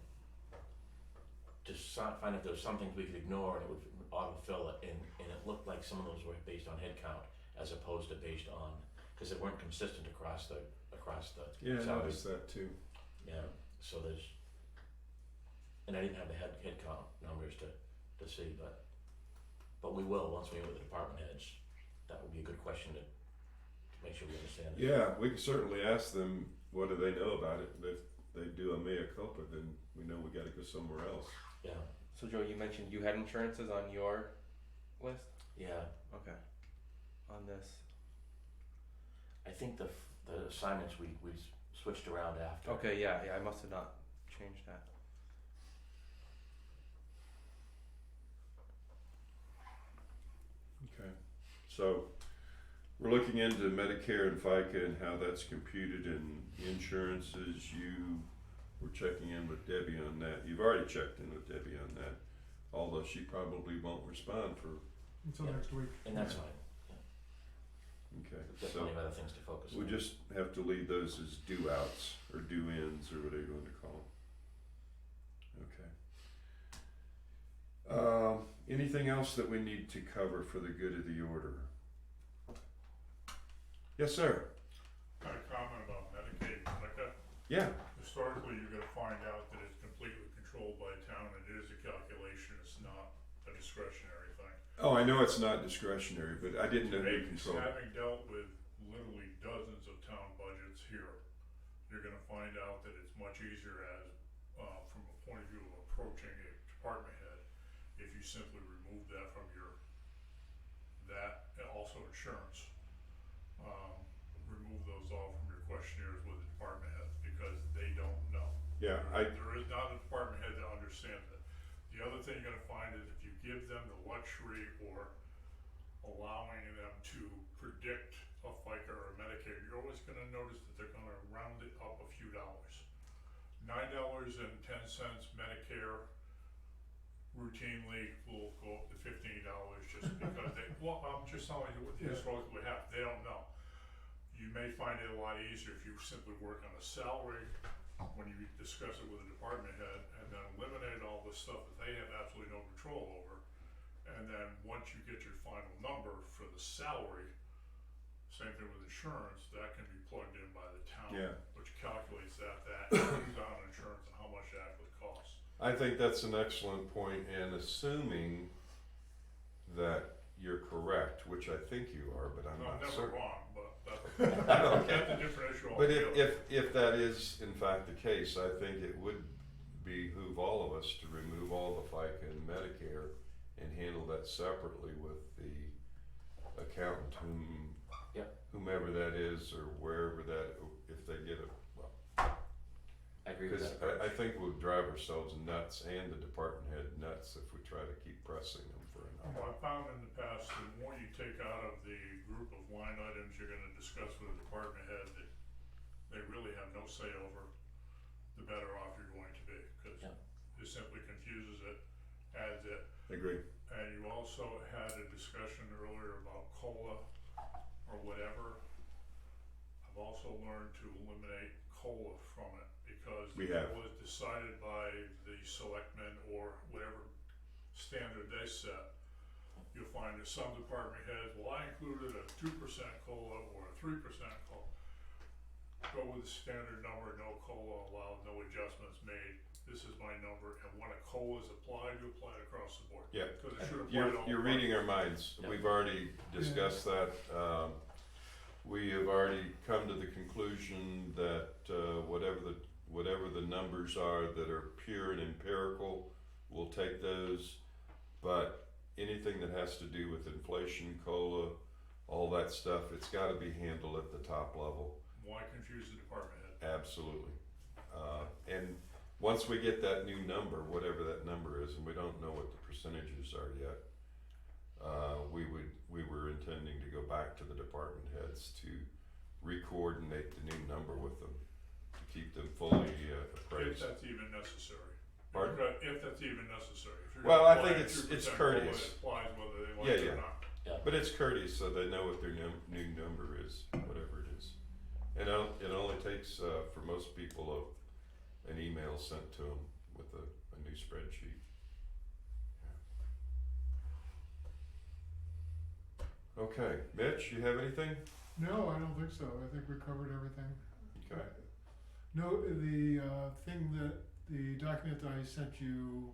S3: just find if there was some things we could ignore and it would autofill it, and it looked like some of those were based on head count as opposed to based on, because they weren't consistent across the
S1: Yeah, I
S3: salaries.
S1: noticed that too.
S3: Yeah, so and I didn't have the head count numbers to see, but we will once we meet with the department heads. That would be a good question to make sure we understand it.
S1: Yeah, we can certainly ask them, what do they know about it? If they do a mea culpa, then we know we gotta go somewhere else.
S3: Yeah,
S4: So Joe, you mentioned you had insurances on your list?
S3: yeah.
S4: Okay. On this.
S3: I think the assignments we switched around after.
S4: Okay, yeah, I must have not changed that.
S1: Okay, so we're looking into Medicare and FICA and how that's computed in insurances. You were checking in with Debbie on that. You've already checked in with Debbie on that, although she probably won't respond for,
S2: Until
S3: Yeah.
S2: next week.
S3: And that's
S1: Yeah.
S3: fine.
S1: okay,
S3: We've got
S1: so
S3: plenty of other things to focus
S1: we
S3: on.
S1: just have to leave those as due outs or due ins or whatever you want to call them. Okay. Anything else that we need to cover for the good of the order? Yes, sir.
S5: Got a comment about Medicaid, like
S1: Yeah.
S5: historically, you're gonna find out that it's completely controlled by town, it is a calculation, it's not a discretionary thing.
S1: Oh, I know it's not discretionary, but I didn't know who controlled it.
S5: Having dealt with literally dozens of town budgets here, you're gonna find out that it's much easier as, from a point of view of approaching a department head, if you simply remove that from and also insurance. Remove those all from your questionnaires with the department heads, because they don't know.
S1: Yeah,
S5: There is not a department head that understands it. The other thing you're gonna find is if you give them the luxury or allowing them to predict a FICA or a Medicare, you're always gonna notice that they're gonna round it up a few dollars. $9.10 Medicare routinely will go up to $15 just because I'm just telling you what
S2: Yeah.
S5: historically would happen, they don't know. You may find it a lot easier if you simply work on a salary when you discuss it with a department head, and then eliminate all the stuff that they have absolutely no control over. And then once you get your final number for the salary, same thing with insurance, that can be plugged in by the town,
S1: Yeah.
S5: which calculates that comes down on insurance and how much it actually costs.
S1: I think that's an excellent point, and assuming that you're correct, which I think you are, but I'm
S5: No, I'm
S1: not
S5: never
S1: certain.
S5: wrong, but that's,
S1: Okay.
S5: that's a different issue
S1: But
S5: altogether.
S1: if that is in fact the case, I think it would behoove all of us to remove all the FICA and Medicare and handle that separately with the accountant whomever that is or wherever that, if they get it. Well,
S3: I agree with
S1: because
S3: that.
S1: I think we'll drive ourselves nuts and the department head nuts if we try to keep pressing them for a number.
S5: Well, I found in the past, the more you take out of the group of line items you're gonna discuss with a department head that they really have no say over, the better off you're going to be, cause
S3: Yeah.
S5: it simply confuses it, adds it.
S1: Agree.
S5: And you also had a discussion earlier about COLA or whatever. I've also learned to eliminate COLA from it because
S1: We
S5: it
S1: have.
S5: was decided by the selectmen or whatever standard they set. You'll find that some department heads, well, I included a 2% COLA or a 3% COLA. Go with the standard number, no COLA allowed, no adjustments made. This is my number, and when a COLA is applied, you apply it across the board.
S1: Yeah.
S5: Because it should apply to all
S1: You're reading our minds.
S3: Yeah.
S1: We've already discussed that. We have already come to the conclusion that whatever the numbers are that are pure and empirical, we'll take those. But anything that has to do with inflation, COLA, all that stuff, it's gotta be handled at the top level.
S5: Why confuse the department head?
S1: Absolutely. And once we get that new number, whatever that number is, and we don't know what the percentages are yet, we were intending to go back to the department heads to re-coordinate the new number with them, to keep them fully
S5: If
S1: appraised.
S5: that's even necessary.
S1: Pardon?
S5: If that's even necessary. If you're
S1: Well,
S5: gonna
S1: I
S5: apply
S1: think
S5: a
S1: it's
S5: 2%
S1: courteous.
S5: COLA, it applies whether they like
S1: Yeah,
S5: it
S1: yeah.
S5: or not.
S1: But it's courteous, so they know what their new number is, whatever it is. And it only takes, for most people, an email sent to them with a new spreadsheet. Yeah. Okay, Mitch, you have anything?
S2: No, I don't think so. I think we covered everything.
S1: Okay.
S2: No, the thing that, the document that I sent you,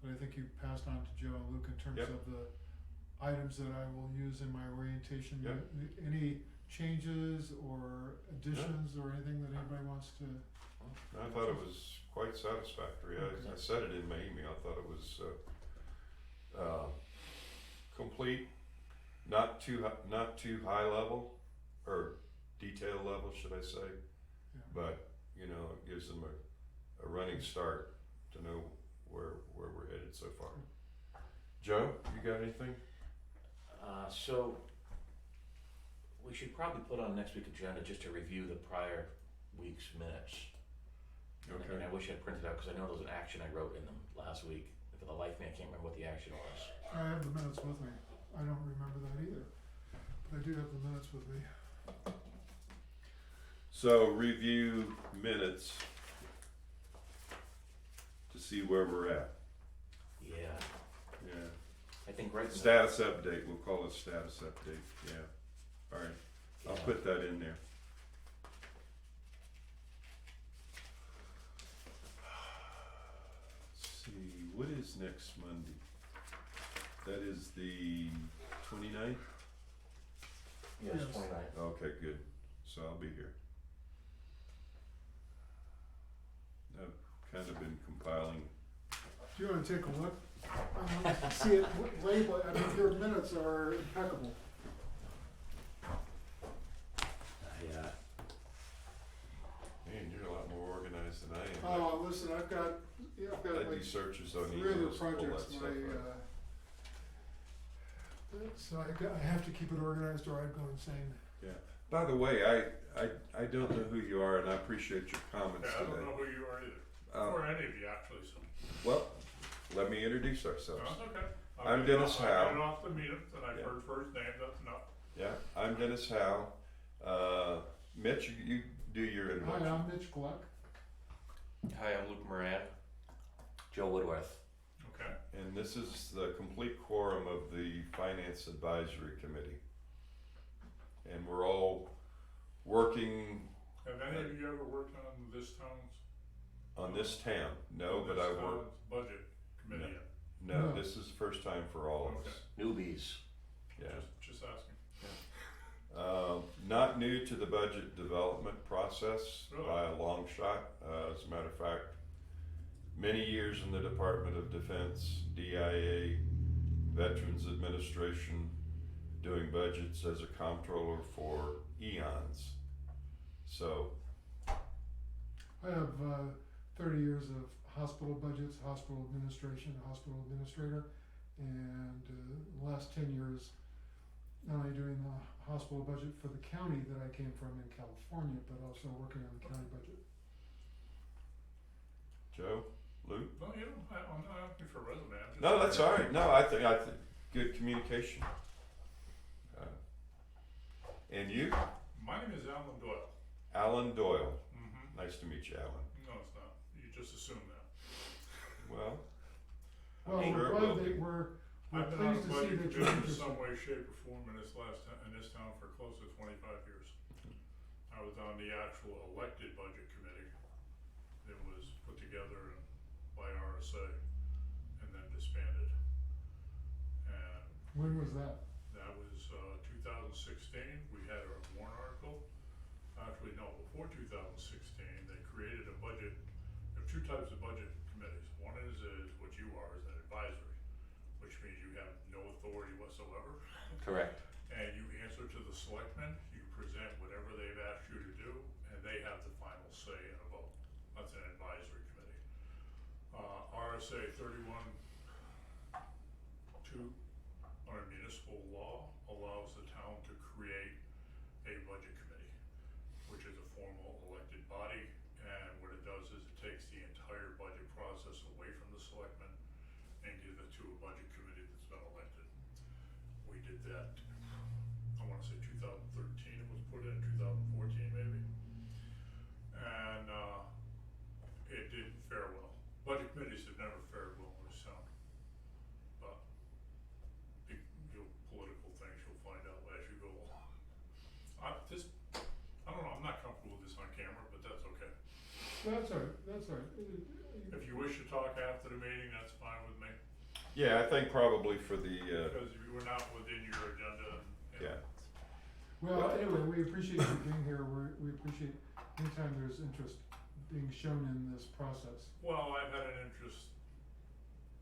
S2: that I think you passed on to Joe and Luke in terms
S1: Yep.
S2: of the items that I will use in my orientation.
S1: Yep.
S2: Any changes or additions or anything that anybody wants to?
S1: I thought it was quite satisfactory. I said it in my email. I thought it was complete, not too high level or detail level, should I say?
S2: Yeah.
S1: But you know, it gives them a running start to know where we're headed so far. Joe, you got anything?
S3: So we should probably put on next week's agenda just to review the prior week's minutes.
S1: Okay.
S3: And I wish I'd printed out because I know there was an action I wrote in them last week. For the life of me, I can't remember what the action was.
S2: I have the minutes with me. I don't remember that either, but I do have the minutes with me.
S1: So review minutes to see where we're at.
S3: Yeah,
S1: Yeah.
S3: I think right.
S1: Status update. We'll call it status update. Yeah. All right. I'll
S3: Yeah.
S1: put that in there. Let's see, what is next Monday? That is the 29th?
S3: Yes,
S2: Yes.
S3: 29.
S1: Okay, good. So I'll be here. I've kind of been compiling.
S2: Do you wanna take a look? See it labeled, I mean, your minutes are impeccable.
S1: Man, you're a lot more organized than I am.
S2: Oh, listen, I've got
S1: I do
S2: like
S1: searches on
S2: 3 other
S1: emails, pull that
S2: projects,
S1: stuff
S2: my,
S1: up.
S2: so I have to keep it organized or I'd go insane.
S1: By the way, I don't know who you are, and I appreciate your comments
S5: Yeah, I don't
S1: today.
S5: know who you are either,
S1: Uh,
S5: or any of you actually, so.
S1: well, let me introduce ourselves.
S5: That's okay.
S1: I'm Dennis
S5: I
S1: Howe.
S5: got it off the meeting, and I've
S1: Yeah.
S5: heard first name, that's enough.
S1: Yeah, I'm Dennis Howe. Mitch, you do your
S2: Hi,
S1: introduction.
S2: I'm Mitch Gluck.
S4: Hi, I'm Luke Moran.
S3: Joe Woodworth.
S5: Okay,
S1: And this is the complete quorum of the Finance Advisory Committee. And we're all working
S5: have any of you ever worked on this town's?
S1: on this town. No, but
S5: this
S1: I work,
S5: town's budget committee yet?
S1: no,
S2: No.
S1: this is the first time for all of us.
S3: Newbies.
S1: Yeah.
S5: Just asking.
S1: Not new to the budget development process
S5: Really?
S1: by a long shot. As a matter of fact, many years in the Department of Defense, DIA, Veterans Administration, doing budgets as a comptroller for eons. So,
S2: I have 30 years of hospital budgets, hospital administration, hospital administrator, and the last 10 years not only doing the hospital budget for the county that I came from in California, but also working on the county budget.
S1: Joe, Luke?
S5: No, you don't, I'm not asking for a resume, I'm just.
S1: No, that's all right. No, I think good communication. And you,
S5: My name is Alan Doyle.
S1: Alan Doyle.
S5: Mm-hmm.
S1: Nice to meet you, Alan.
S5: No, it's not, you just assume that.
S1: Well,
S2: Well,
S1: sure
S2: we're
S1: it will
S2: glad
S1: be.
S2: that we're
S5: I've been on
S2: pleased
S5: a
S2: to see
S5: budget
S2: that you're
S5: committee in
S2: interested.
S5: some way, shape, or form in this town for close to 25 years. I was on the actual elected budget committee that was put together by RSA and then disbanded. And
S2: When was that?
S5: that was 2016, we had our warrant article. Actually, no, before 2016, they created a budget. There are two types of budget committees. One is what you are, is an advisory, which means you have no authority whatsoever.
S3: Correct.
S5: And you answer to the selectmen, you present whatever they've asked you to do, and they have the final say in a vote. That's an advisory committee. RSA 31(2) under municipal law allows the town to create a budget committee, which is a formal elected body, and what it does is it takes the entire budget process away from the selectmen and gives it to a budget committee that's been elected. We did that, I wanna say 2013 it was put in, 2014 maybe. And it didn't fare well. Budget committees have never fared well in this town. But political things you'll find out as you go along. I don't know, I'm not comfortable with this on camera, but that's okay.
S2: That's all right, that's all right.
S5: If you wish to talk after the meeting, that's fine with me,
S1: yeah, I think probably for the,
S5: because you were not within your agenda and.
S1: yeah.
S2: Well, anyway, we appreciate you being here, we appreciate anytime there's interest being shown in this process.
S5: Well, I've had an interest,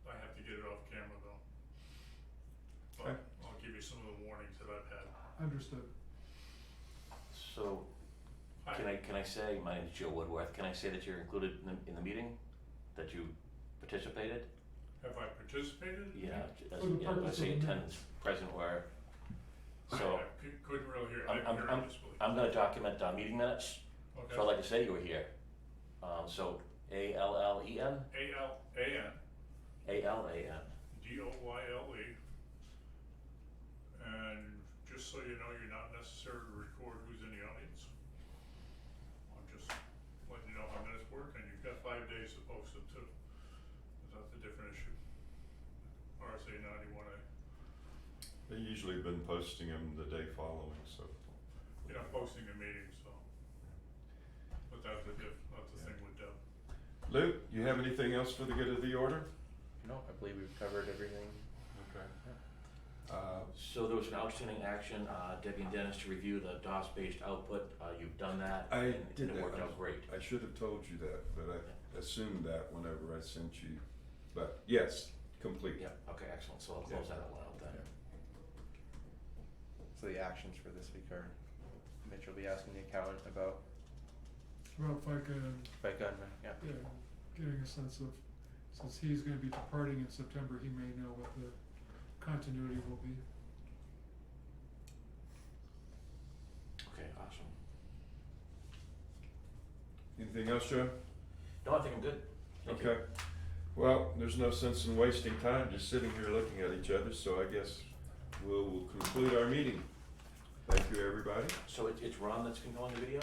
S5: I have to get it off camera though.
S1: Okay.
S5: But I'll give you some of the warnings that I've had.
S2: Understood.
S3: So,
S5: Hi.
S3: can I say, my name is Joe Woodworth, can I say that you're included in the meeting? That you participated?
S5: Have I participated?
S3: Yeah,
S2: For the
S3: yeah, I
S2: purpose of
S3: say
S2: the
S3: attendance, present where, so,
S5: I couldn't really hear, I
S3: I'm-
S5: didn't hear
S3: I'm-
S5: it disbelief.
S3: I'm gonna document, meeting minutes,
S5: Okay.
S3: so I'd like to say you were here. So, ALLEN,
S5: ALAN
S3: ALAN,
S5: DOYLE. And just so you know, you're not necessary to record who's in the audience. I'm just letting you know how minutes work, and you've got 5 days to post them too. That's a different issue. RSA 91A.
S1: They usually been posting them the day following, so.
S5: You're not posting the meeting, so. But that's the thing with Deb.
S1: Luke, you have anything else for the good of the order?
S4: No, I believe we've covered everything.
S1: Okay.
S3: So there was an outstanding action, Debbie and Dennis to review the DOS-based output, you've done that.
S1: I
S3: and
S1: did
S3: it
S1: that.
S3: worked out great.
S1: I should have told you that, but I assumed that whenever I sent you, but yes, complete.
S3: Yeah, okay, excellent, so I'll
S1: Yeah.
S3: close that out then.
S4: So the actions for this week are, Mitch will be asking the accountant about
S2: Well, if I could,
S4: FICA and, yeah.
S2: getting a sense of, since he's gonna be departing in September, he may know what the continuity will be.
S3: Okay, awesome.
S1: Anything else, Joe?
S3: No, I think I'm good. Thank you.
S1: Okay. Well, there's no sense in wasting time just sitting here looking at each other, so I guess we'll conclude our meeting. Thank you, everybody.
S3: So it's Ron that's gonna go on the video?